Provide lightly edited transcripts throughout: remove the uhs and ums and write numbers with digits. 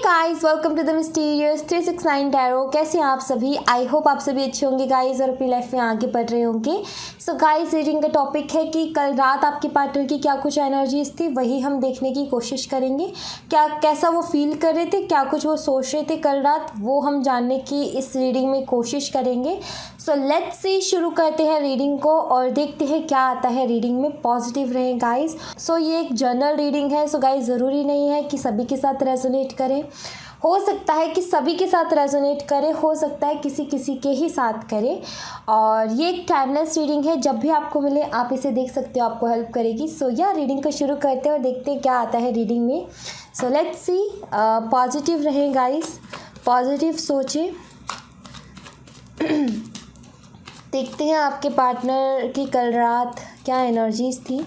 Guys welcome to the mysterious 369 tarot. कैसे हैं आप सभी? आई होप आप सभी अच्छे होंगे गाइस और अपनी लाइफ में आगे बढ़ रहे होंगे। सो गाइस, रीडिंग का टॉपिक है कि कल रात आपके पार्टनर की क्या कुछ एनर्जीज थी, वही हम देखने की कोशिश करेंगे। कैसा वो फील कर रहे थे, क्या कुछ वो सोच रहे थे कल रात, वो हम जानने की इस रीडिंग में कोशिश करेंगे। सो लेट्स सी, शुरू करते हैं रीडिंग को और देखते हैं क्या आता है रीडिंग में। पॉजिटिव रहें गाइस। सो ये एक जनरल रीडिंग है। सो गाइस, ज़रूरी नहीं है कि सभी के साथ रेजोनेट करे। हो सकता है कि सभी के साथ रेजोनेट करे, हो सकता है किसी किसी के ही साथ करे। और ये एक टाइमलेस रीडिंग है, जब भी आपको मिले आप इसे देख सकते हो, आपको हेल्प करेगी। सो या रीडिंग को शुरू करते हैं और देखते हैं क्या आता है रीडिंग में। So let's see. पॉजिटिव रहें गाइस, पॉजिटिव सोचें। देखते हैं आपके पार्टनर की कल रात क्या एनर्जीज थी,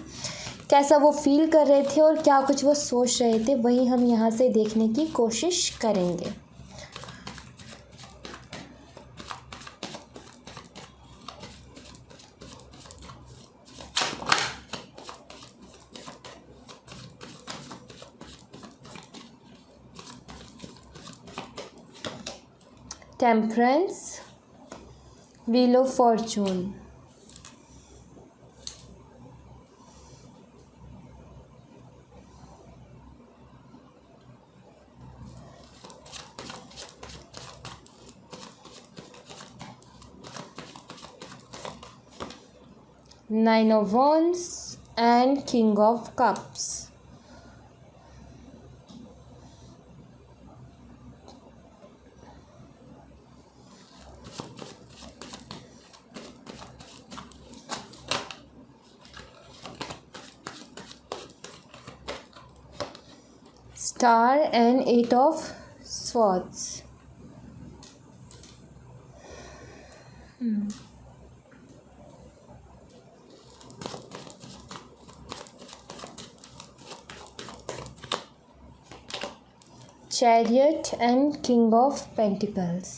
कैसा वो फील कर रहे थे और क्या कुछ वो सोच रहे थे, वही हम यहाँ से देखने की कोशिश करेंगे। Temperance, wheel of Fortune, Nine of Wands and King of Cups. Star and Eight of Swords. Chariot and King of Pentacles.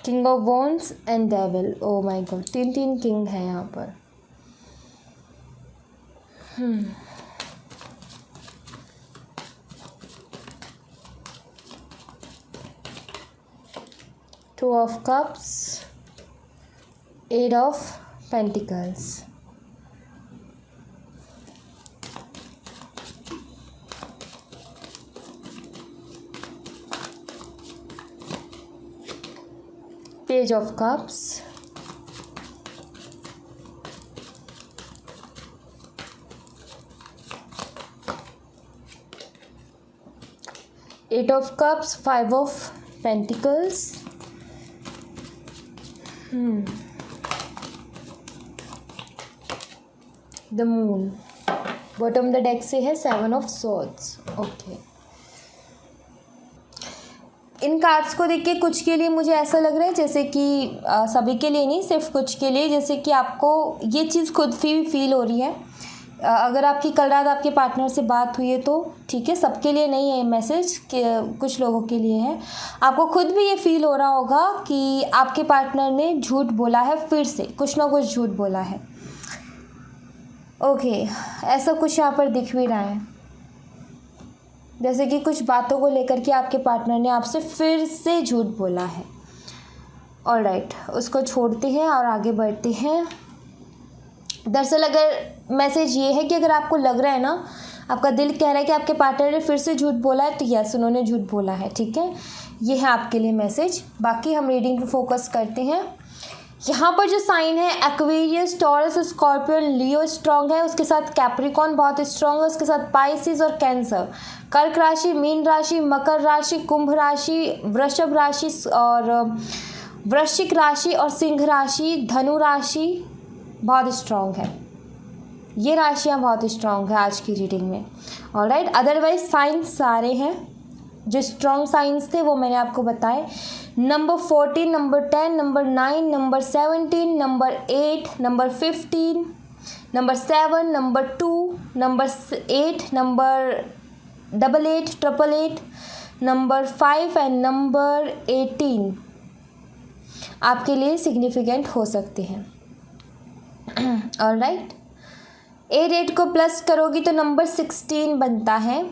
King of Wands and Devil. Oh my God, तीन किंग है यहाँ पर। Two of Cups, Eight of Pentacles. Page of Cups. Eight of Cups, Five of Pentacles. The moon. Bottom the deck से है seven of swords. Okay, in cards को देख के कुछ के लिए मुझे ऐसा लग रहा है जैसे कि सभी के लिए नहीं, सिर्फ कुछ के लिए, जैसे कि आपको ये चीज़ खुद फील हो रही है। अगर आपकी कल रात आपके पार्टनर से बात हुई है तो ठीक है, सबके लिए नहीं है मैसेज, कि कुछ लोगों के लिए है। आपको खुद भी ये फील हो रहा होगा कि आपके पार्टनर ने झूठ बोला है, फिर से कुछ ना कुछ झूठ बोला है। ओके, ऐसा कुछ यहाँ पर दिख भी रहा है, जैसे कि कुछ बातों को लेकर के आपके पार्टनर ने आपसे फिर से झूठ बोला है। ऑलराइट, उसको छोड़ते हैं और आगे बढ़ते हैं। दरअसल अगर मैसेज ये है कि अगर आपको लग रहा है ना, आपका दिल कह रहा है कि आपके पार्टनर ने फिर से झूठ बोला है, तो यस, उन्होंने झूठ बोला है। ठीक है, ये है आपके लिए मैसेज। बाकी हम रीडिंग पे फोकस करते हैं। यहाँ पर जो साइन है एक्वेरियस, टॉरस, स्कॉर्पियन, लियो स्ट्रांग है, उसके साथ कैप्रिकॉन बहुत स्ट्रांग है, उसके साथ पाइसिस और कैंसर, कर्क राशि, मीन राशि, मकर राशि, कुंभ राशि, वृषभ राशि और वृश्चिक राशि और सिंह राशि, धनु राशि बहुत स्ट्रांग है। ये राशियाँ बहुत स्ट्रांग है आज की रीडिंग में। ऑलराइट, अदरवाइज साइंस सारे हैं, जो स्ट्रॉन्ग साइंस थे वो मैंने आपको बताए। Number 14, number 10, number 9, number 17, number 8, number 15, number 7, number 2, number 8, number 88, 888, number 5 and number 18 आपके लिए सिग्निफिकेंट हो सकते हैं। ऑलराइट, 8 को प्लस करोगी तो नंबर 16 बनता है।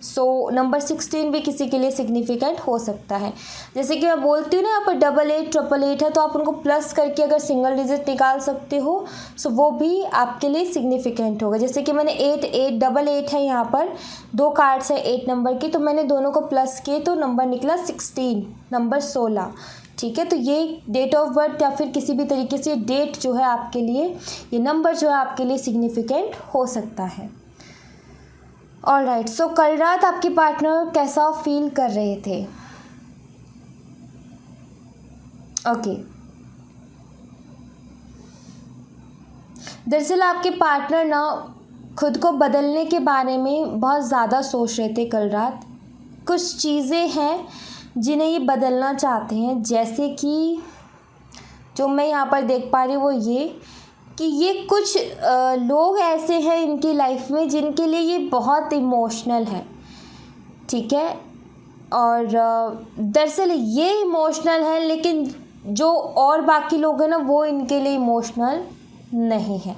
सो नंबर 16 भी किसी के लिए सिग्निफिकेंट हो सकता है। जैसे कि मैं बोलती हूँ ना, यहाँ पर 88, 888 है, तो आप उनको प्लस करके अगर सिंगल डिजिट निकाल सकते हो सो वो भी आपके लिए सिग्निफिकेंट होगा। जैसे कि मैंने 8, 888 है, यहाँ पर 2 कार्ड्स है 8 नंबर की, तो मैंने दोनों को प्लस किए तो नंबर निकला 16, नंबर 16। ठीक है, तो ये डेट ऑफ बर्थ या फिर किसी भी तरीके से डेट जो है आपके लिए, ये नंबर जो है आपके लिए सिग्निफिकेंट हो सकता है। ऑलराइट, सो कल रात आपके पार्टनर कैसा फील कर रहे थे? ओके, दरअसल आपके पार्टनर ना खुद को बदलने के बारे में बहुत ज़्यादा सोच रहे थे कल रात। कुछ चीज़ें हैं जिन्हें ये बदलना चाहते हैं, जैसे कि जो मैं यहाँ पर देख पा रही हूँ वो ये कि ये कुछ लोग ऐसे हैं इनकी लाइफ में जिनके लिए ये बहुत इमोशनल है। ठीक है, और दरअसल ये इमोशनल है, लेकिन जो और बाकी लोग हैं ना वो इनके लिए इमोशनल नहीं है।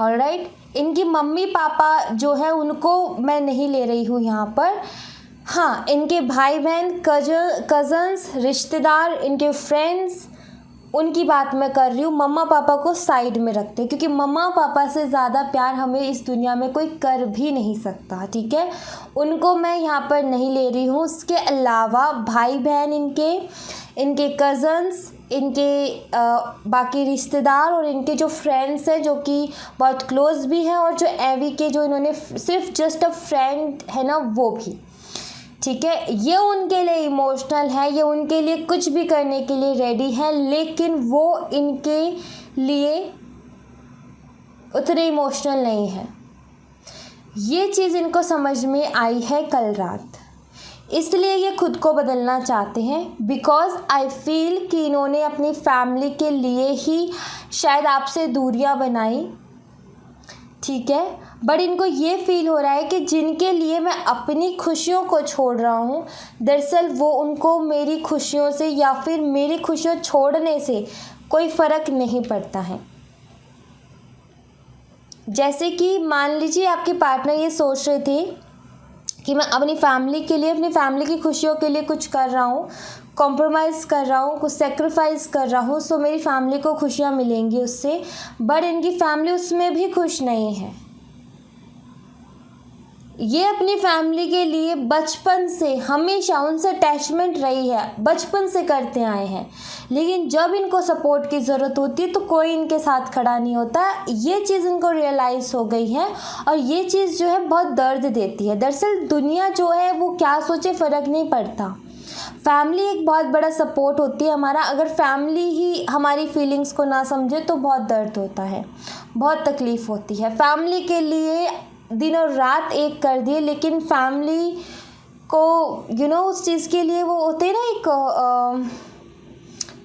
ऑलराइट, इनकी मम्मी पापा जो है उनको मैं नहीं ले रही हूँ यहाँ पर। हाँ, इनके भाई बहन, कज़न्स, रिश्तेदार, इनके फ्रेंड्स, उनकी बात मैं कर रही हूँ। मम्मा पापा को साइड में रखते हैं, क्योंकि मम्मा पापा से ज़्यादा प्यार हमें इस दुनिया में कोई कर भी नहीं सकता। ठीक है, उनको मैं यहाँ पर नहीं ले रही हूँ। उसके अलावा भाई बहन इनके कज़न्स, इनके बाकी रिश्तेदार और इनके जो फ्रेंड्स हैं जो कि बहुत क्लोज़ भी हैं, और जो एवी के जो इन्होंने सिर्फ जस्ट अ फ्रेंड है ना वो भी। ठीक है, ये उनके लिए इमोशनल है, ये उनके लिए कुछ भी करने के लिए रेडी है, लेकिन वो इनके लिए उतने इमोशनल नहीं है। ये चीज़ इनको समझ में आई है कल रात, इसलिए ये खुद को बदलना चाहते हैं। बिकॉज आई फील कि इन्होंने अपनी फैमिली के लिए ही शायद आपसे दूरियां बनाई। ठीक है, बट इनको ये फील हो रहा है कि जिनके लिए मैं अपनी खुशियों को छोड़ रहा हूँ, दरअसल वो उनको मेरी खुशियों से या फिर मेरी खुशियों छोड़ने से कोई फ़र्क नहीं पड़ता है। जैसे कि मान लीजिए आपके पार्टनर ये सोच रहे थे कि मैं अपनी फैमिली के लिए, अपनी फैमिली की खुशियों के लिए कुछ कर रहा हूँ, कॉम्प्रोमाइज़ कर रहा हूँ, कुछ सेक्रीफाइस कर रहा हूँ, सो मेरी फैमिली को खुशियाँ मिलेंगी उससे। बट इनकी फैमिली उसमें भी खुश नहीं है। ये अपनी फैमिली के लिए बचपन से हमेशा उनसे अटैचमेंट रही है, बचपन से करते आए हैं, लेकिन जब इनको सपोर्ट की ज़रूरत होती है तो कोई इनके साथ खड़ा नहीं होता। ये चीज़ इनको रियलाइज़ हो गई है, और ये चीज़ जो है बहुत दर्द देती है। दरअसल दुनिया जो है वो क्या सोचे फ़र्क नहीं पड़ता, फैमिली एक बहुत बड़ा सपोर्ट होती है हमारा। अगर फैमिली ही हमारी फीलिंग्स को ना समझे तो बहुत दर्द होता है, बहुत तकलीफ़ होती है। फैमिली के लिए दिन और रात एक कर दिए, लेकिन फैमिली को उस चीज़ के लिए वो होते हैं ना, एक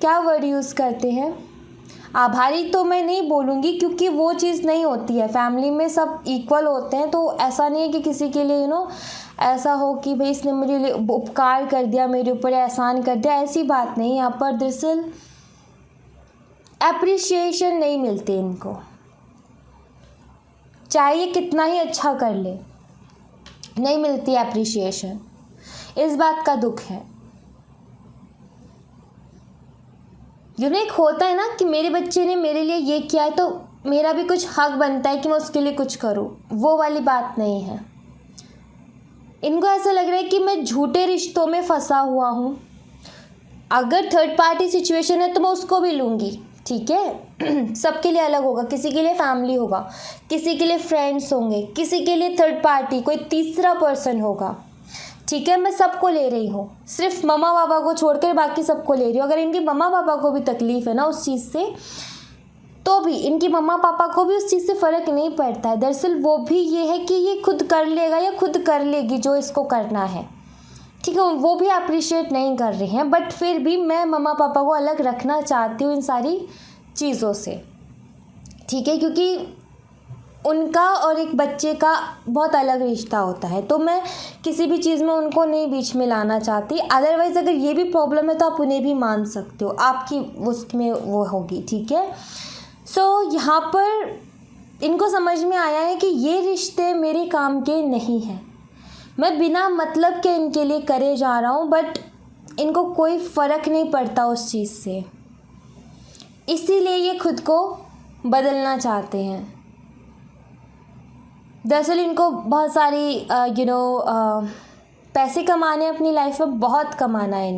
क्या वर्ड यूज़ करते हैं, आभारी तो मैं नहीं बोलूँगी क्योंकि वो चीज़ नहीं होती है। फैमिली में सब इक्वल होते हैं, तो ऐसा नहीं है कि किसी के लिए ऐसा हो कि भाई इसने मेरे लिए उपकार कर दिया, मेरे ऊपर एहसान कर दिया, ऐसी बात नहीं। यहाँ पर दरअसल एप्रिशिएशन नहीं मिलती इनको, चाहे ये कितना ही अच्छा कर ले, नहीं मिलती एप्रिशिएशन। इस बात का दुख है। एक होता है ना कि मेरे बच्चे ने मेरे लिए ये किया है तो मेरा भी कुछ हक बनता है कि मैं उसके लिए कुछ करूं, वो वाली बात नहीं है। इनको ऐसा लग रहा है कि मैं झूठे रिश्तों में फंसा हुआ हूँ। अगर थर्ड पार्टी सिचुएशन है तो मैं उसको भी लूँगी। ठीक है, सबके लिए अलग होगा, किसी के लिए फैमिली होगा, किसी के लिए फ्रेंड्स होंगे, किसी के लिए थर्ड पार्टी कोई तीसरा पर्सन होगा। ठीक है, मैं सबको ले रही हूँ, सिर्फ मम्मा पापा को छोड़कर बाकी सबको ले रही हूँ। अगर इनकी मम्मा पापा को भी तकलीफ़ है ना उस चीज़ से, तो भी इनकी मम्मा पापा को भी उस चीज़ से फ़र्क नहीं पड़ता है। दरअसल वो भी ये है कि ये खुद कर लेगा या खुद कर लेगी जो इसको करना है। ठीक है, वो भी अप्रिशिएट नहीं कर रहे हैं, बट फिर भी मैं मम्मा पापा को अलग रखना चाहती हूँ इन सारी चीज़ों से। ठीक है, क्योंकि उनका और एक बच्चे का बहुत अलग रिश्ता होता है, तो मैं किसी भी चीज़ में उनको नहीं बीच में लाना चाहती। अदरवाइज़ अगर ये भी प्रॉब्लम है तो आप उन्हें भी मान सकते हो, आपकी उसमें वो होगी, ठीक है। सो यहाँ पर इनको समझ में आया है कि ये रिश्ते मेरे काम के नहीं हैं, मैं बिना मतलब के इनके लिए करे जा रहा हूँ, बट इनको कोई फ़र्क नहीं पड़ता उस चीज़ से, इसीलिए ये खुद को बदलना चाहते हैं। दरअसल इनको बहुत सारी पैसे कमाने अपनी लाइफ में बहुत कमाना है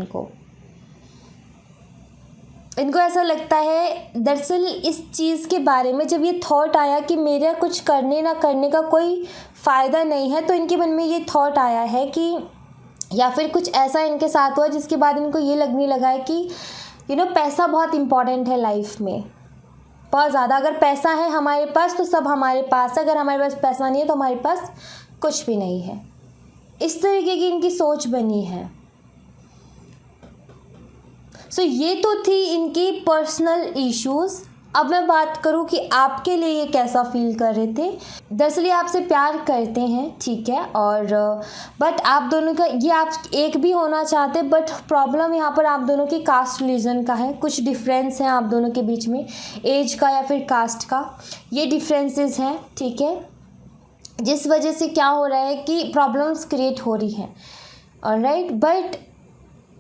इनको ऐसा लगता है। दरअसल इस चीज़ के बारे में जब ये थॉट आया कि मेरा कुछ करने ना करने का कोई फ़ायदा नहीं है, तो इनके मन में ये थॉट आया है कि, या फिर कुछ ऐसा इनके साथ हुआ जिसके बाद इनको ये लगने लगा है कि पैसा बहुत इम्पॉर्टेंट है लाइफ में, बहुत ज़्यादा। अगर पैसा है हमारे पास तो सब हमारे पास है, अगर हमारे पास पैसा नहीं है तो हमारे पास कुछ भी नहीं है। इस तरीके की इनकी सोच बनी है। सो ये तो थी इनकी पर्सनल इश्यूज़। अब मैं बात करूँ कि आपके लिए ये कैसा फील कर रहे थे। दरअसल ये आपसे प्यार करते हैं, ठीक है, और बट आप दोनों का ये आप एक भी होना चाहते, बट प्रॉब्लम यहाँ पर आप दोनों की कास्ट रिलीजन का है। कुछ डिफरेंस हैं आप दोनों के बीच में, एज का या फिर कास्ट का, ये डिफरेंसेस हैं, ठीक है, जिस वजह से क्या हो रहा है कि प्रॉब्लम्स क्रिएट हो रही हैं, ऑलराइट। बट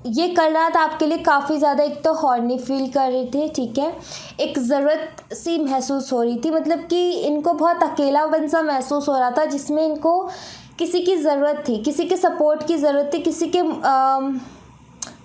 ये कल रात आपके लिए काफ़ी ज़्यादा एक तो हॉर्नी फील कर रहे थे, ठीक है, एक ज़रूरत सी महसूस हो रही थी, मतलब कि इनको बहुत अकेलापन सा महसूस हो रहा था, जिसमें इनको किसी की ज़रूरत थी, किसी के सपोर्ट की ज़रूरत थी, किसी के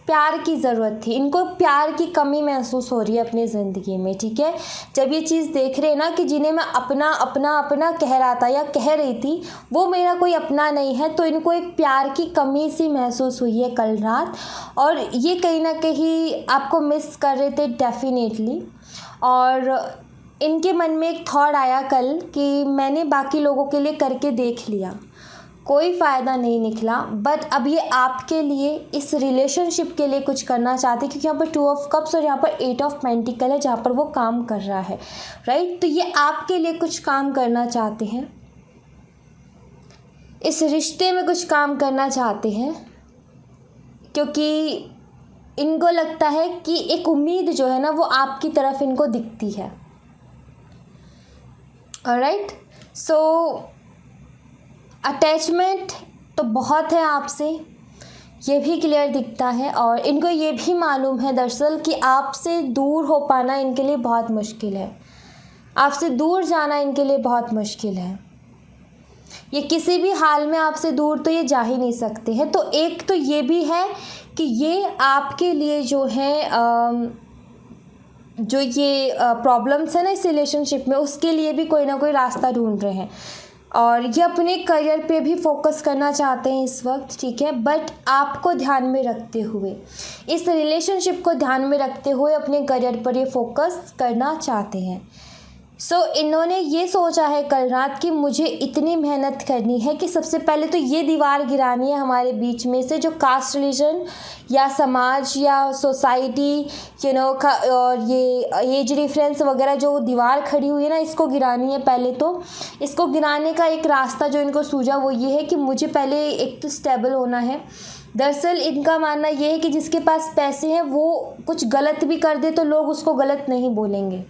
प्यार की ज़रूरत थी। इनको प्यार की कमी महसूस हो रही है अपनी ज़िंदगी में, ठीक है। जब ये चीज़ देख रहे हैं ना कि जिन्हें मैं अपना अपना अपना कह रहा था या कह रही थी, वो मेरा कोई अपना नहीं है, तो इनको एक प्यार की कमी सी महसूस हुई है कल रात, और ये कहीं ना कहीं आपको मिस कर रहे थे डेफिनेटली। और इनके मन में एक थॉट आया कल कि मैंने बाकी लोगों के लिए करके देख लिया, कोई फ़ायदा नहीं निकला, बट अब ये आपके लिए, इस रिलेशनशिप के लिए कुछ करना चाहते हैं, क्योंकि यहाँ पर 2 ऑफ कप्स और यहाँ पर 8 ऑफ पेंटिकल है जहाँ पर वो काम कर रहा है, राइट। तो ये आपके लिए कुछ काम करना चाहते हैं, इस रिश्ते में कुछ काम करना चाहते हैं, क्योंकि इनको लगता है कि एक उम्मीद जो है ना वो आपकी तरफ इनको दिखती है, ऑलराइट। सो अटैचमेंट तो बहुत है आपसे, ये भी क्लियर दिखता है, और इनको ये भी मालूम है दरअसल कि आपसे दूर हो पाना इनके लिए बहुत मुश्किल है, आपसे दूर जाना इनके लिए बहुत मुश्किल है। ये किसी भी हाल में आपसे दूर तो ये जा ही नहीं सकते हैं। तो एक तो ये भी है कि ये आपके लिए जो है जो ये प्रॉब्लम्स है ना इस रिलेशनशिप में, उसके लिए भी कोई ना कोई रास्ता ढूंढ रहे हैं, और ये अपने करियर पे भी फोकस करना चाहते हैं इस वक्त, ठीक है। बट आपको ध्यान में रखते हुए, इस रिलेशनशिप को ध्यान में रखते हुए अपने करियर पर ये फोकस करना चाहते हैं। सो इन्होंने ये सोचा है कल रात कि मुझे इतनी मेहनत करनी है कि सबसे पहले तो ये दीवार गिरानी है हमारे बीच में से, जो कास्ट रिलीजन या समाज या सोसाइटी और ये एज डिफरेंस वगैरह जो दीवार खड़ी हुई है ना, इसको गिरानी है पहले। तो इसको गिराने का एक रास्ता जो इनको सूझा वो ये है कि मुझे पहले एक तो स्टेबल होना है। दरअसल इनका मानना ये है कि जिसके पास पैसे हैं वो कुछ गलत भी कर दे तो लोग उसको गलत नहीं बोलेंगे,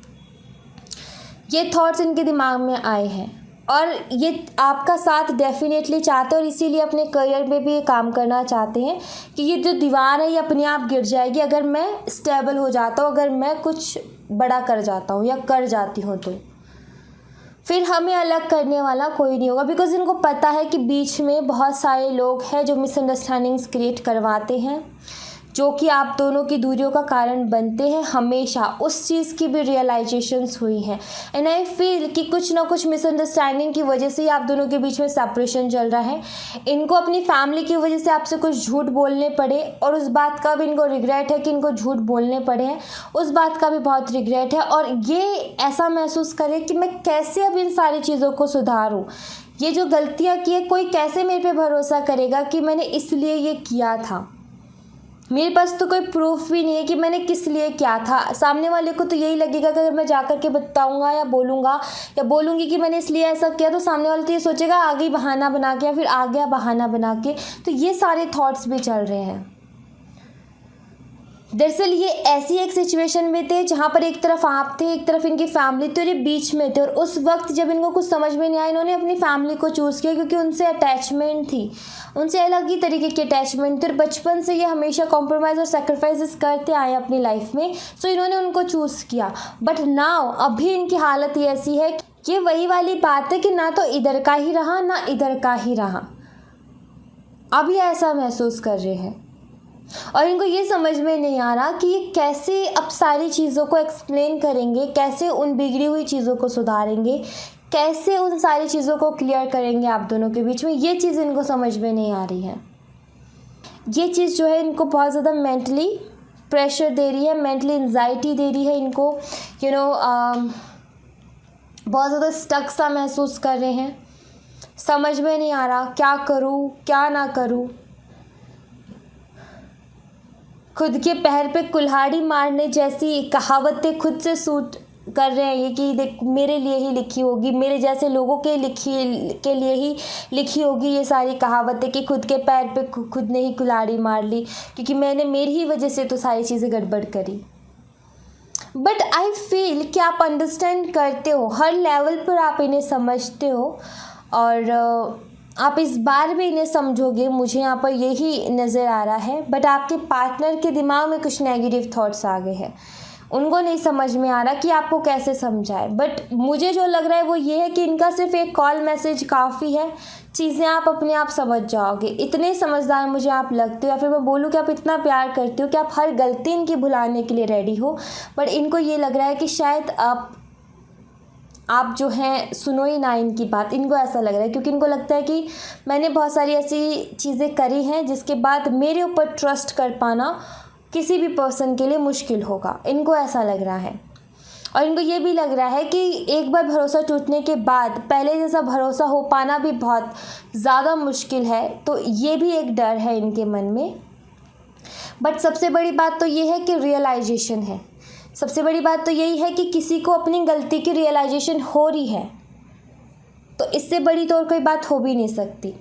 ये थॉट्स इनके दिमाग में आए हैं, और ये आपका साथ डेफिनेटली चाहते हैं, और इसीलिए अपने करियर में भी ये काम करना चाहते हैं कि ये जो दीवार है ये अपने आप गिर जाएगी अगर मैं स्टेबल हो जाता हूँ, अगर मैं कुछ बड़ा कर जाता हूँ या कर जाती हूँ, तो फिर हमें अलग करने वाला कोई नहीं होगा। बिकॉज इनको पता है कि बीच में बहुत सारे लोग हैं जो मिसअंडरस्टैंडिंग्स क्रिएट करवाते हैं, जो कि आप दोनों की दूरियों का कारण बनते हैं। हमेशा उस चीज़ की भी रियलाइजेशंस हुई हैं, एंड आई फील कि कुछ ना कुछ मिसअंडरस्टैंडिंग की वजह से ही आप दोनों के बीच में सेपरेशन चल रहा है। इनको अपनी फैमिली की वजह से आपसे कुछ झूठ बोलने पड़े, और उस बात का भी इनको रिग्रेट है कि इनको झूठ बोलने पड़े हैं, उस बात का भी बहुत रिग्रेट है। और ये ऐसा महसूस करें कि मैं कैसे अब इन सारी चीज़ों को सुधारूँ, ये जो गलतियाँ की है कोई कैसे मेरे पे भरोसा करेगा कि मैंने इसलिए ये किया था। मेरे पास तो कोई प्रूफ भी नहीं है कि मैंने किस लिए क्या था। सामने वाले को तो यही लगेगा कि अगर मैं जा कर के बताऊँगा या बोलूँगा या बोलूँगी कि मैंने इसलिए ऐसा किया, तो सामने वाला तो ये सोचेगा आ गई बहाना बना के, या फिर आ गया बहाना बना के। तो ये सारे थॉट्स भी चल रहे हैं। दरअसल ये ऐसी एक सिचुएशन में थे जहाँ पर एक तरफ आप थे, एक तरफ इनकी फैमिली तो ये बीच में थे, और उस वक्त जब इनको कुछ समझ में नहीं आया, इन्होंने अपनी फैमिली को चूज़ किया क्योंकि उनसे अटैचमेंट थी, उनसे अलग ही तरीके की अटैचमेंट थी, और बचपन से ये हमेशा कॉम्प्रोमाइज़ और सेक्रीफाइसेस करते आए अपनी लाइफ में, सो इन्होंने उनको चूज़ किया। बट नाउ अभी इनकी हालत ये ऐसी है कि ये वही वाली बात है कि ना तो इधर का ही रहा ना इधर का ही रहा, अभी ऐसा महसूस कर रहे हैं। और इनको ये समझ में नहीं आ रहा कि ये कैसे अब सारी चीज़ों को एक्सप्लेन करेंगे, कैसे उन बिगड़ी हुई चीज़ों को सुधारेंगे, कैसे उन सारी चीज़ों को क्लियर करेंगे आप दोनों के बीच में। ये चीज़ इनको समझ में नहीं आ रही है। ये चीज़ जो है इनको बहुत ज़्यादा मेंटली प्रेशर दे रही है, मेंटली एंजाइटी दे रही है इनको। बहुत ज़्यादा स्टक सा महसूस कर रहे हैं, समझ में नहीं आ रहा क्या करूँ क्या ना करूँ। खुद के पैर पे कुल्हाड़ी मारने जैसी कहावतें खुद से सूट कर रहे हैं ये कि देख मेरे लिए ही लिखी होगी, मेरे जैसे लोगों के लिए ही लिखी होगी ये सारी कहावतें कि खुद के पैर पे खुद ने ही कुल्हाड़ी मार ली, क्योंकि मैंने मेरी ही वजह से तो सारी चीज़ें गड़बड़ करी। बट आई फील कि आप अंडरस्टैंड करते हो, हर लेवल पर आप इन्हें समझते हो, और आप इस बार भी इन्हें समझोगे, मुझे यहाँ पर यही नज़र आ रहा है। बट आपके पार्टनर के दिमाग में कुछ नेगेटिव थॉट्स आ गए हैं, उनको नहीं समझ में आ रहा कि आपको कैसे समझाए। बट मुझे जो लग रहा है वो ये है कि इनका सिर्फ एक कॉल मैसेज काफ़ी है, चीज़ें आप अपने आप समझ जाओगे। इतने समझदार मुझे आप लगते हो, या फिर मैं बोलूँ कि आप इतना प्यार करते हो कि आप हर गलती इनकी भुलाने के लिए रेडी हो। बट इनको ये लग रहा है कि शायद आप जो हैं सुनो ही ना इनकी बात, इनको ऐसा लग रहा है, क्योंकि इनको लगता है कि मैंने बहुत सारी ऐसी चीज़ें करी हैं जिसके बाद मेरे ऊपर ट्रस्ट कर पाना किसी भी पर्सन के लिए मुश्किल होगा, इनको ऐसा लग रहा है। और इनको ये भी लग रहा है कि एक बार भरोसा टूटने के बाद पहले जैसा भरोसा हो पाना भी बहुत ज़्यादा मुश्किल है, तो ये भी एक डर है इनके मन में। बट सबसे बड़ी बात तो ये है कि रियलाइजेशन है, सबसे बड़ी बात तो यही है कि किसी को अपनी गलती की रियलाइजेशन हो रही है, तो इससे बड़ी तो और कोई बात हो भी नहीं सकती।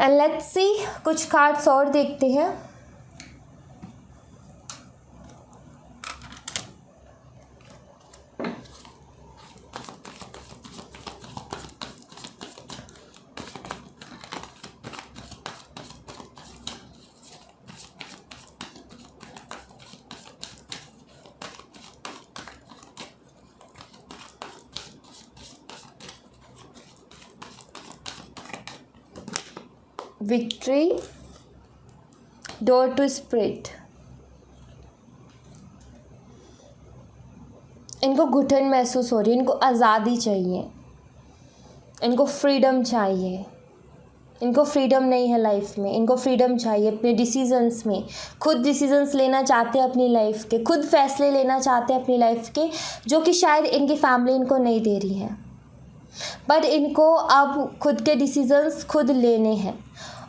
एंड लेट्स सी, कुछ कार्ड्स और देखते हैं। Victory, door to spirit. इनको घुटन महसूस हो रही है, इनको आज़ादी चाहिए, इनको फ्रीडम चाहिए। इनको फ्रीडम नहीं है लाइफ में, इनको फ्रीडम चाहिए अपने डिसीजंस में। खुद डिसीजंस लेना चाहते हैं अपनी लाइफ के, खुद फैसले लेना चाहते हैं अपनी लाइफ के, जो कि शायद इनकी फैमिली इनको नहीं दे रही है। बट इनको अब खुद के डिसीजंस खुद लेने हैं,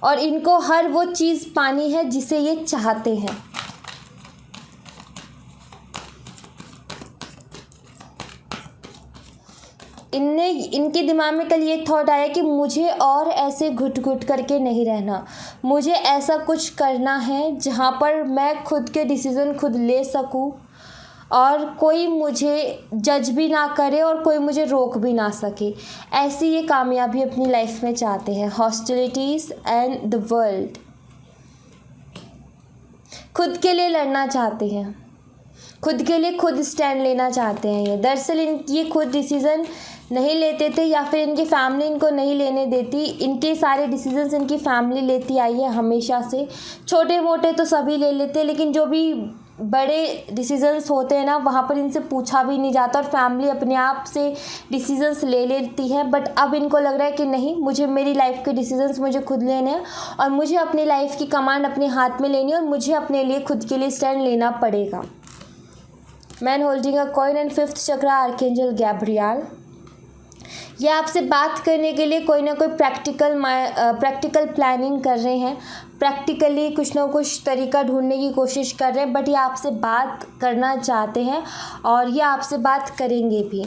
और इनको हर वो चीज़ पानी है जिसे ये चाहते हैं। इनके दिमाग में कल ये थॉट आया कि मुझे और ऐसे घुट घुट करके नहीं रहना, मुझे ऐसा कुछ करना है जहाँ पर मैं खुद के डिसीज़न खुद ले सकूँ, और कोई मुझे जज भी ना करे और कोई मुझे रोक भी ना सके। ऐसी ये कामयाबी अपनी लाइफ में चाहते हैं। हॉस्टिलिटीज़ एंड द वर्ल्ड, खुद के लिए लड़ना चाहते हैं, खुद के लिए खुद स्टैंड लेना चाहते हैं। ये दरअसल ये खुद डिसीज़न नहीं लेते थे, या फिर इनकी फैमिली इनको नहीं लेने देती। इनके सारे डिसीजंस इनकी फैमिली लेती आई है हमेशा से। छोटे मोटे तो सभी ले लेते, लेकिन जो भी बड़े डिसीजंस होते हैं ना, वहाँ पर इनसे पूछा भी नहीं जाता, और फैमिली अपने आप से डिसीजंस ले लेती है। बट अब इनको लग रहा है कि नहीं, मुझे मेरी लाइफ के डिसीजंस मुझे खुद लेने हैं, और मुझे अपनी लाइफ की कमांड अपने हाथ में लेनी है, और मुझे अपने लिए खुद के लिए स्टैंड लेना पड़ेगा। Man holding a coin and fifth chakra, archangel Gabriel. ये आपसे बात करने के लिए कोई ना कोई प्रैक्टिकल प्लानिंग कर रहे हैं, प्रैक्टिकली कुछ ना कुछ तरीका ढूंढने की कोशिश कर रहे हैं, बट ये आपसे बात करना चाहते हैं और ये आपसे बात करेंगे भी।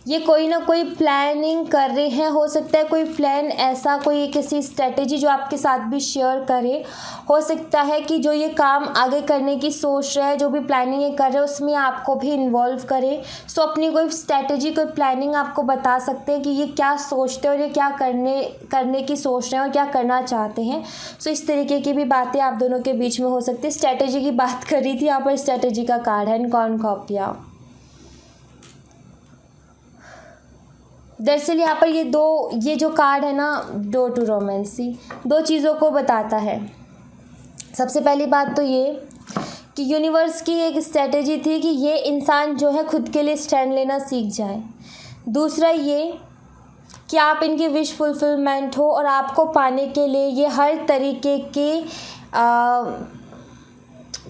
ये कोई ना कोई प्लानिंग कर रहे हैं, हो सकता है कोई प्लान ऐसा, कोई किसी स्ट्रेटेजी जो आपके साथ भी शेयर करे। हो सकता है कि जो ये काम आगे करने की सोच रहे हैं, जो भी प्लानिंग ये कर रहे हैं, उसमें आपको भी इन्वॉल्व करे। सो अपनी कोई स्ट्रेटेजी, कोई प्लानिंग आपको बता सकते हैं कि ये क्या सोचते हैं और ये क्या करने की सोच रहे हैं और क्या करना चाहते हैं। सो इस तरीके की भी बातें आप दोनों के बीच में हो सकती है। स्ट्रेटेजी की बात कर रही थी, यहाँ पर स्ट्रेटेजी का कार्ड है कॉर्नकॉर्पिया। दरअसल यहाँ पर ये जो कार्ड है ना, डोर टू रोमांसी, दो चीज़ों को बताता है। सबसे पहली बात तो ये कि यूनिवर्स की एक स्ट्रेटेजी थी कि ये इंसान जो है खुद के लिए स्टैंड लेना सीख जाए। दूसरा ये कि आप इनकी विश फुलफिलमेंट हो और आपको पाने के लिए ये हर तरीके के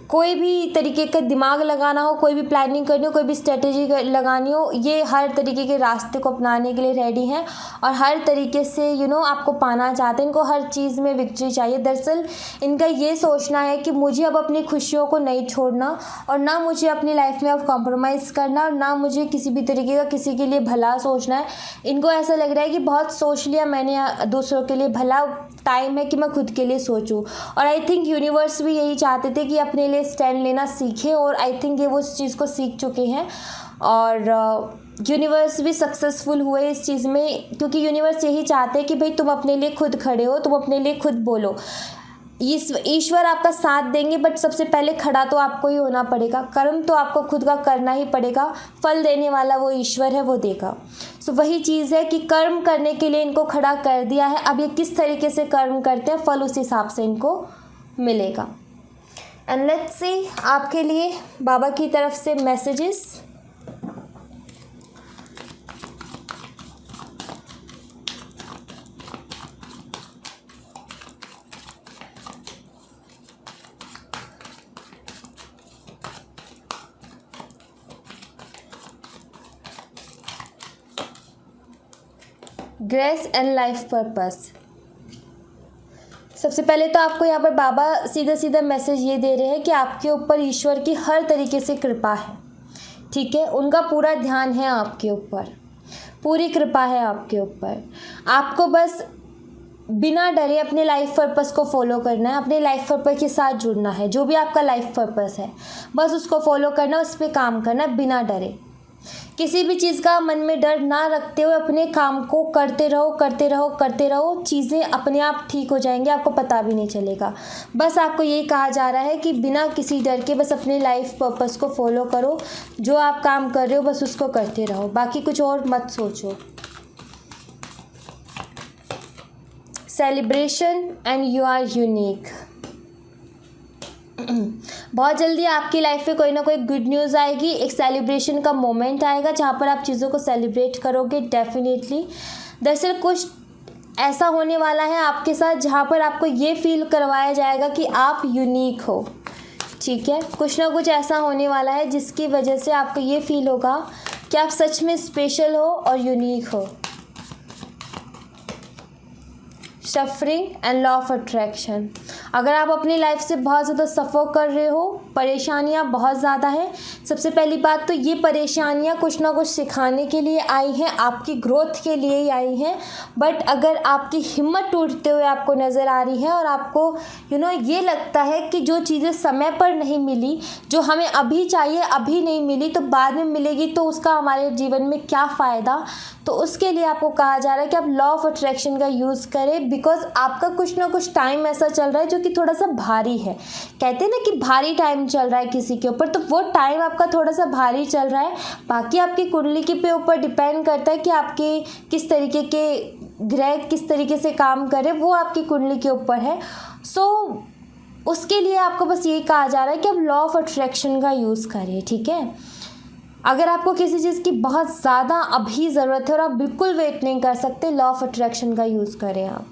कोई भी तरीके का दिमाग लगाना हो, कोई भी प्लानिंग करनी हो, कोई भी स्ट्रेटेजी लगानी हो, ये हर तरीके के रास्ते को अपनाने के लिए रेडी हैं और हर तरीके से आपको पाना चाहते हैं। इनको हर चीज़ में विक्ट्री चाहिए। दरअसल इनका ये सोचना है कि मुझे अब अपनी खुशियों को नहीं छोड़ना और ना मुझे अपनी लाइफ में अब कॉम्प्रोमाइज़ करना और ना मुझे किसी भी तरीके का किसी के लिए भला सोचना है। इनको ऐसा लग रहा है कि बहुत सोच लिया मैंने दूसरों के लिए, भला टाइम है कि मैं खुद के लिए सोचूं। और आई थिंक यूनिवर्स भी यही चाहते थे कि अपने लिए स्टैंड लेना सीखे और आई थिंक ये वो इस चीज़ को सीख चुके हैं और यूनिवर्स भी सक्सेसफुल हुए इस चीज़ में, क्योंकि यूनिवर्स यही चाहते हैं कि भाई तुम अपने लिए खुद खड़े हो, तुम अपने लिए खुद बोलो। ईश्वर आपका साथ देंगे, बट सबसे पहले खड़ा तो आपको ही होना पड़ेगा। कर्म तो आपको खुद का करना ही पड़ेगा, फल देने वाला वो ईश्वर है, वो देगा। सो वही चीज़ है कि कर्म करने के लिए इनको खड़ा कर दिया है। अब ये किस तरीके से कर्म करते हैं, फल उस हिसाब से इनको मिलेगा। एंड लेट्स सी आपके लिए बाबा की तरफ से messages. Grace and life purpose. सबसे पहले तो आपको यहाँ पर बाबा सीधा सीधा मैसेज ये दे रहे हैं कि आपके ऊपर ईश्वर की हर तरीके से कृपा है, ठीक है। उनका पूरा ध्यान है आपके ऊपर, पूरी कृपा है आपके ऊपर। आपको बस बिना डरे अपने लाइफ पर्पस को फॉलो करना है, अपने लाइफ पर्पस के साथ जुड़ना है। जो भी आपका लाइफ पर्पस है बस उसको फॉलो करना, उस पर काम करना बिना डरे। किसी भी चीज़ का मन में डर ना रखते हुए अपने काम को करते रहो, करते रहो, करते रहो। चीज़ें अपने आप ठीक हो जाएंगी, आपको पता भी नहीं चलेगा। बस आपको यही कहा जा रहा है कि बिना किसी डर के बस अपने लाइफ पर्पस को फॉलो करो। जो आप काम कर रहे हो बस उसको करते रहो, बाकी कुछ और मत सोचो। Celebration and you are unique. बहुत जल्दी आपकी लाइफ में कोई ना कोई गुड न्यूज़ आएगी, एक सेलिब्रेशन का मोमेंट आएगा जहाँ पर आप चीज़ों को सेलिब्रेट करोगे डेफिनेटली। दरअसल कुछ ऐसा होने वाला है आपके साथ जहाँ पर आपको ये फील करवाया जाएगा कि आप यूनिक हो, ठीक है। कुछ ना कुछ ऐसा होने वाला है जिसकी वजह से आपको ये फील होगा कि आप सच में स्पेशल हो और यूनिक हो। Suffering and law of attraction. अगर आप अपनी लाइफ से बहुत ज़्यादा सफ़र कर रहे हो, परेशानियां बहुत ज़्यादा हैं, सबसे पहली बात तो ये परेशानियां कुछ ना कुछ सिखाने के लिए आई हैं, आपकी ग्रोथ के लिए ही आई हैं। बट अगर आपकी हिम्मत टूटते हुए आपको नज़र आ रही है और आपको ये लगता है कि जो चीज़ें समय पर नहीं मिली, जो हमें अभी चाहिए अभी नहीं मिली तो बाद में मिलेगी, तो उसका हमारे जीवन में क्या फ़ायदा। तो उसके लिए आपको कहा जा रहा है कि आप लॉ ऑफ अट्रैक्शन का यूज़ करें, बिकॉज आपका कुछ ना कुछ टाइम ऐसा चल रहा है जो कि थोड़ा सा भारी है। कहते हैं ना कि भारी टाइम चल रहा है किसी के ऊपर, तो वो टाइम आपका थोड़ा सा भारी चल रहा है। बाकी आपकी कुंडली के ऊपर डिपेंड करता है कि आपके किस तरीके के ग्रह किस तरीके से काम करे, वो आपकी कुंडली के ऊपर है। सो उसके लिए आपको बस यही कहा जा रहा है कि आप लॉ ऑफ अट्रैक्शन का यूज़ करिए, ठीक है। अगर आपको किसी चीज़ की बहुत ज़्यादा अभी ज़रूरत है और आप बिल्कुल वेट नहीं कर सकते, लॉ ऑफ अट्रैक्शन का यूज़ करें आप।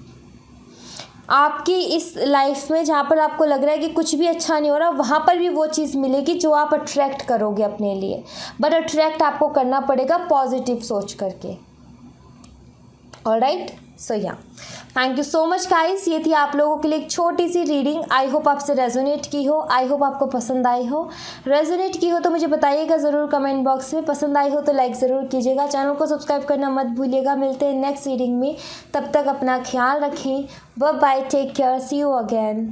आपकी इस लाइफ में जहाँ पर आपको लग रहा है कि कुछ भी अच्छा नहीं हो रहा, वहाँ पर भी वो चीज़ मिलेगी जो आप अट्रैक्ट करोगे अपने लिए। बट अट्रैक्ट आपको करना पड़ेगा पॉजिटिव सोच करके। ऑलराइट, सो या thank you so much guys. ये थी आप लोगों के लिए एक छोटी सी रीडिंग। आई होप आपसे रेजोनेट की हो, आई होप आपको पसंद आई हो। रेजोनेट की हो तो मुझे बताइएगा ज़रूर कमेंट बॉक्स में। पसंद आई हो तो लाइक ज़रूर कीजिएगा, चैनल को सब्सक्राइब करना मत भूलिएगा। मिलते हैं नेक्स्ट रीडिंग में, तब तक अपना ख्याल रखें। Bye bye, take care, see you again.